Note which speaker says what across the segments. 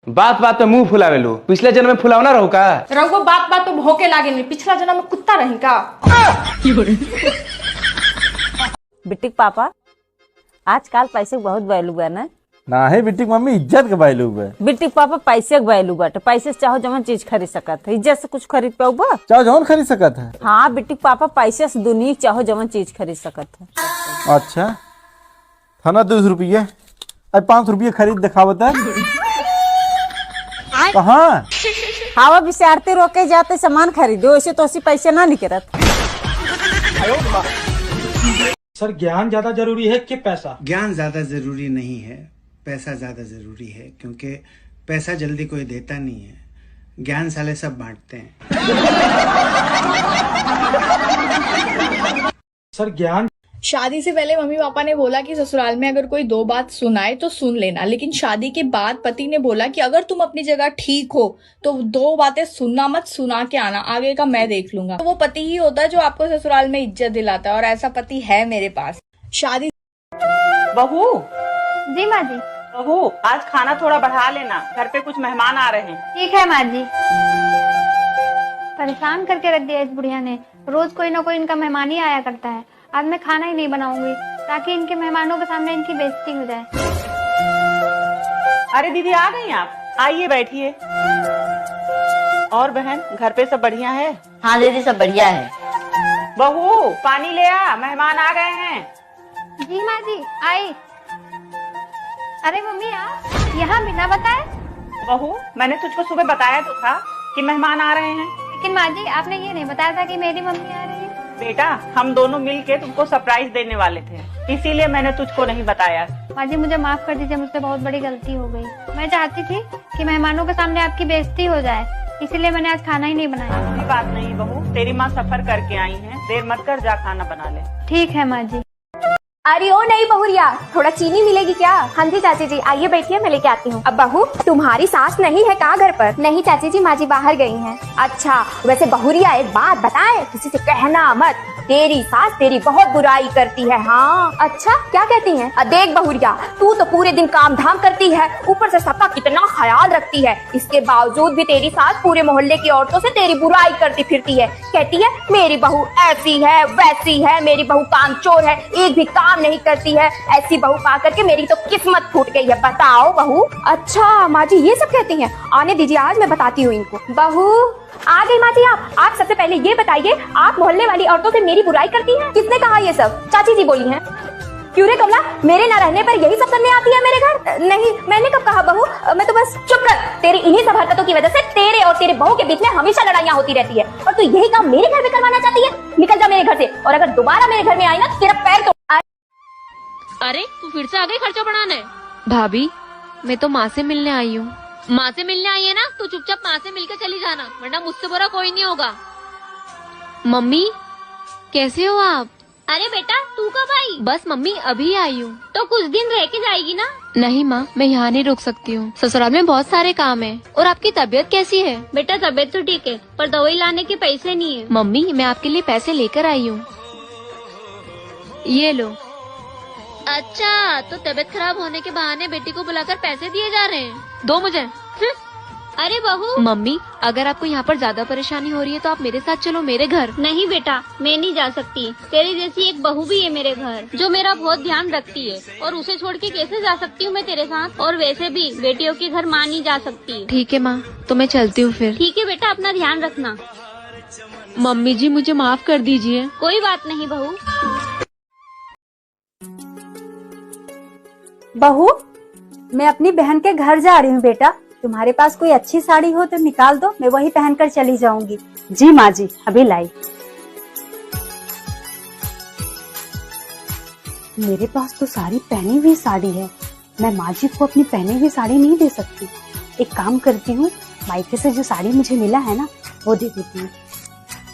Speaker 1: बात बात पे मुंह फुलावेलू, पिछले जन्म में फुलावना रहो का?
Speaker 2: रघु बात बात पे भौके लागे नहीं, पिछला जन्म में कुत्ता रही का?
Speaker 3: बिटिक पापा, आजकल पैसे के बहुत वैल्यू है ना?
Speaker 4: ना है बिटिक मम्मी, इज्जत के वैल्यू है।
Speaker 3: बिटिक पापा पैसे के वैल्यू बाटे, पैसे से चाहो जमन चीज खरीद सकत है, इज्जत से कुछ खरीद पाऊ बा?
Speaker 4: चाहो जमन खरीद सकत है।
Speaker 3: हाँ बिटिक पापा, पैसे से दुनिया चाहो जमन चीज खरीद सकत है।
Speaker 4: अच्छा, थाना 200 रुपये, अब 500 रुपये खरीद दिखावत है। कहाँ?
Speaker 3: हवा विचारते रोके जाते सामान खरीदो, ऐसे तो 80 पैसे ना निकलत।
Speaker 5: सर ज्ञान ज्यादा जरूरी है कि पैसा?
Speaker 6: ज्ञान ज्यादा जरूरी नहीं है, पैसा ज्यादा जरूरी है, क्योंकि पैसा जल्दी कोई देता नहीं है, ज्ञान साले सब बांटते हैं।
Speaker 5: सर ज्ञान।
Speaker 2: शादी से पहले मम्मी पापा ने बोला कि ससुराल में अगर कोई दो बात सुनाए तो सुन लेना, लेकिन शादी के बाद पति ने बोला कि अगर तुम अपनी जगह ठीक हो तो दो बातें सुनना मत, सुना के आना, आगे का मैं देख लूंगा। तो वो पति ही होता है जो आपको ससुराल में इज्जत दिलाता है, और ऐसा पति है मेरे पास। शादी
Speaker 7: बहू।
Speaker 8: जी माँ जी।
Speaker 7: बहू, आज खाना थोड़ा बढ़ा लेना, घर पे कुछ मेहमान आ रहे हैं।
Speaker 8: ठीक है माँ जी। परेशान करके रख दिया इस बुढ़िया ने, रोज कोई ना कोई इनका मेहमान ही आया करता है। आज मैं खाना ही नहीं बनाऊंगी ताकि इनके मेहमानों के सामने इनकी बेइज्जती हो जाए।
Speaker 7: अरे दीदी आ गई आप, आइए बैठिए। और बहन, घर पे सब बढ़िया है?
Speaker 9: हाँ दीदी, सब बढ़िया है।
Speaker 7: बहू पानी ले आ, मेहमान आ गए हैं।
Speaker 8: जी माँ जी, आई। अरे मम्मी आप यहाँ बिना बताए?
Speaker 7: बहू, मैंने तुझको सुबह बताया तो था कि मेहमान आ रहे हैं।
Speaker 8: लेकिन माँ जी आपने ये नहीं बताया था कि मेरी मम्मी आ रही है।
Speaker 7: बेटा, हम दोनों मिलके तुमको सरप्राइज देने वाले थे, इसीलिए मैंने तुझको नहीं बताया।
Speaker 8: माँ जी मुझे माफ कर दीजिए, मुझसे बहुत बड़ी गलती हो गई। मैं चाहती थी कि मेहमानों के सामने आपकी बेइज्जती हो जाए, इसीलिए मैंने आज खाना ही नहीं बनाया।
Speaker 7: कोई बात नहीं बहू, तेरी माँ सफर करके आई है, देर मत कर, जा खाना बना ले।
Speaker 8: ठीक है माँ जी।
Speaker 10: अरे ओ नहीं बहुरिया, थोड़ा चीनी मिलेगी क्या? हाँ जी चाची जी, आइए बैठिए, मैं लेके आती हूँ। अब बहू, तुम्हारी सास नहीं है कहाँ घर पर? नहीं चाची जी, माँ जी बाहर गई हैं। अच्छा, वैसे बहुरिया एक बात बताए, किसी से कहना मत, तेरी सास तेरी बहुत बुराई करती है। हाँ अच्छा, क्या कहती हैं? देख बहुरिया, तू तो पूरे दिन काम धाम करती है, ऊपर से सबका कितना ख्याल रखती है, इसके बावजूद भी तेरी सास पूरे मोहल्ले की औरतों से तेरी बुराई करती फिरती है। कहती है मेरी बहू ऐसी है वैसी है, मेरी बहू कामचोर है, एक भी काम नहीं करती है। ऐसी बहू पा करके मेरी तो किस्मत फूट गई है। बताओ बहू। अच्छा माँ जी ये सब कहती हैं, आने दीजिए, आज मैं बताती हूँ इनको। बहू आ गई माँ जी। आप सबसे पहले ये बताइए, आप मोहल्ले वाली औरतों से मेरी बुराई करती हैं? किसने कहा ये सब? चाची जी बोली हैं। क्यों रे कमला, मेरे न रहने पर यही सब करने आती है मेरे घर? नहीं, मैंने कब कहा बहू, मैं तो बस। चुप रह, तेरी इन्हीं सब हरकतों की वजह से तेरे और तेरे बहू के बीच में हमेशा लड़ाइयाँ होती रहती है, और तू यही काम मेरे घर में करवाना चाहती है? निकल जा मेरे घर से, और अगर दोबारा मेरे घर में आई ना तो तेरा पैर तो।
Speaker 11: अरे तू फिर से आ गई खर्चा बढ़ाने?
Speaker 12: भाभी, मैं तो माँ से मिलने आई हूँ।
Speaker 11: माँ से मिलने आई है ना, तो चुपचाप माँ से मिलकर चली जाना, वरना मुझसे बुरा कोई नहीं होगा।
Speaker 12: मम्मी कैसे हो आप?
Speaker 11: अरे बेटा तू कब आई?
Speaker 12: बस मम्मी अभी आई हूँ।
Speaker 11: तो कुछ दिन रह के जाएगी ना?
Speaker 12: नहीं माँ, मैं यहाँ नहीं रुक सकती हूँ, ससुराल में बहुत सारे काम है। और आपकी तबीयत कैसी है?
Speaker 11: बेटा तबीयत तो ठीक है, पर दवाई लाने के पैसे नहीं है।
Speaker 12: मम्मी मैं आपके लिए पैसे लेकर आई हूँ, ये लो।
Speaker 11: अच्छा, तो तबीयत खराब होने के बहाने बेटी को बुलाकर पैसे दिए जा रहे हैं?
Speaker 12: दो मुझे।
Speaker 11: अरे बहू।
Speaker 12: मम्मी अगर आपको यहाँ पर ज्यादा परेशानी हो रही है तो आप मेरे साथ चलो मेरे घर।
Speaker 11: नहीं बेटा, मैं नहीं जा सकती, तेरी जैसी एक बहू भी है मेरे घर जो मेरा बहुत ध्यान रखती है, और उसे छोड़ के कैसे जा सकती हूँ मैं तेरे साथ? और वैसे भी बेटियों के घर माँ नहीं जा सकती।
Speaker 12: ठीक है माँ, तो मैं चलती हूँ फिर।
Speaker 11: ठीक है बेटा, अपना ध्यान रखना।
Speaker 12: मम्मी जी मुझे माफ कर दीजिए।
Speaker 11: कोई बात नहीं बहू।
Speaker 3: बहू, मैं अपनी बहन के घर जा रही हूँ बेटा, तुम्हारे पास कोई अच्छी साड़ी हो तो निकाल दो, मैं वही पहनकर चली जाऊंगी। जी माँ जी, अभी लाई। मेरे पास तो सारी पहनी हुई साड़ी है, मैं माँ जी को अपनी पहनी हुई साड़ी नहीं दे सकती। एक काम करती हूँ, मायके से जो साड़ी मुझे मिला है ना वो दे देती हूँ।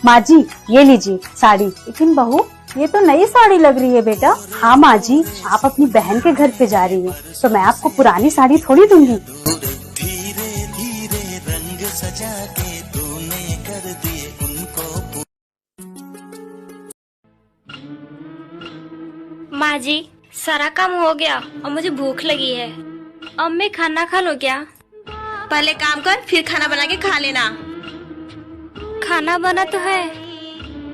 Speaker 3: माँ जी ये लीजिए साड़ी। लेकिन बहू ये तो नई साड़ी लग रही है बेटा। हाँ माँ जी, आप अपनी बहन के घर पे जा रही हैं, तो मैं आपको पुरानी साड़ी थोड़ी दूंगी।
Speaker 13: धीरे धीरे रंग सजा के तूने कर दिए उनको।
Speaker 14: माँ जी सारा काम हो गया और मुझे भूख लगी है, अब मैं खाना खा लूं क्या?
Speaker 10: पहले काम कर, फिर खाना बना के खा लेना।
Speaker 11: खाना बना तो है।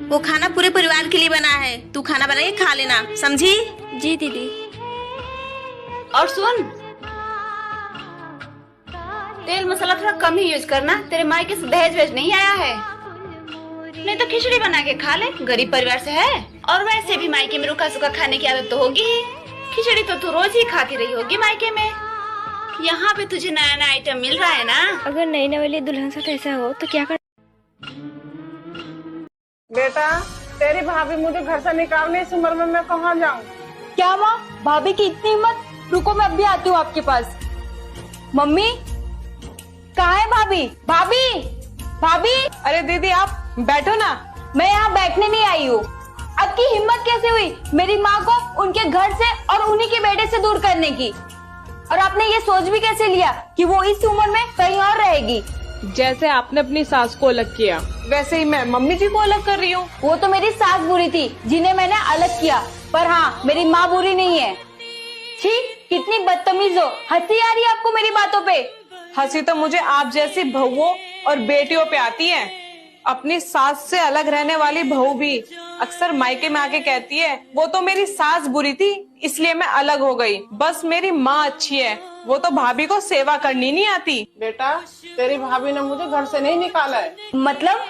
Speaker 10: वो खाना पूरे परिवार के लिए बना है, तू खाना बना के खा लेना, समझी?
Speaker 11: जी दीदी।
Speaker 9: और सुन, तेल मसाला थोड़ा कम ही यूज करना, तेरे मायके से दहेज वेज नहीं आया है। नहीं तो खिचड़ी बना के खा ले, गरीब परिवार से है। और वैसे भी मायके में रूखा सूखा खाने की आदत तो होगी ही। खिचड़ी तो तू रोज ही खाती रही होगी मायके में। यहाँ पे तुझे नया नया आइटम मिल रहा है ना।
Speaker 11: अगर नई नवेली दुल्हन साथ ऐसा हो तो क्या कर।
Speaker 7: बेटा, तेरी भाभी मुझे घर से निकालने इस उम्र में मैं कहाँ जाऊँ?
Speaker 2: क्या माँ, भाभी की इतनी हिम्मत? रुको मैं अभी आती हूँ आपके पास। मम्मी कहाँ है भाभी? भाभी, भाभी।
Speaker 7: अरे दीदी आप बैठो ना।
Speaker 2: मैं यहाँ बैठने नहीं आई हूँ। आपकी हिम्मत कैसे हुई मेरी माँ को उनके घर से और उन्हीं के बेटे से दूर करने की? और आपने ये सोच भी कैसे लिया कि वो इस उम्र में कहीं और रहेगी?
Speaker 7: जैसे आपने अपनी सास को अलग किया, वैसे ही मैं मम्मी जी को अलग कर रही हूँ।
Speaker 2: वो तो मेरी सास बुरी थी जिन्हें मैंने अलग किया, पर हाँ मेरी माँ बुरी नहीं है। छी, कितनी बदतमीज हो। हंसी आ रही है आपको मेरी बातों पे?
Speaker 7: हंसी तो मुझे आप जैसी बहुओं और बेटियों पे आती है। अपनी सास से अलग रहने वाली बहू भी अक्सर मायके में आके कहती है वो तो मेरी सास बुरी थी इसलिए मैं अलग हो गई, बस मेरी माँ अच्छी है, वो तो भाभी को सेवा करनी नहीं आती। बेटा, तेरी भाभी ने मुझे घर से नहीं निकाला है।
Speaker 2: मतलब?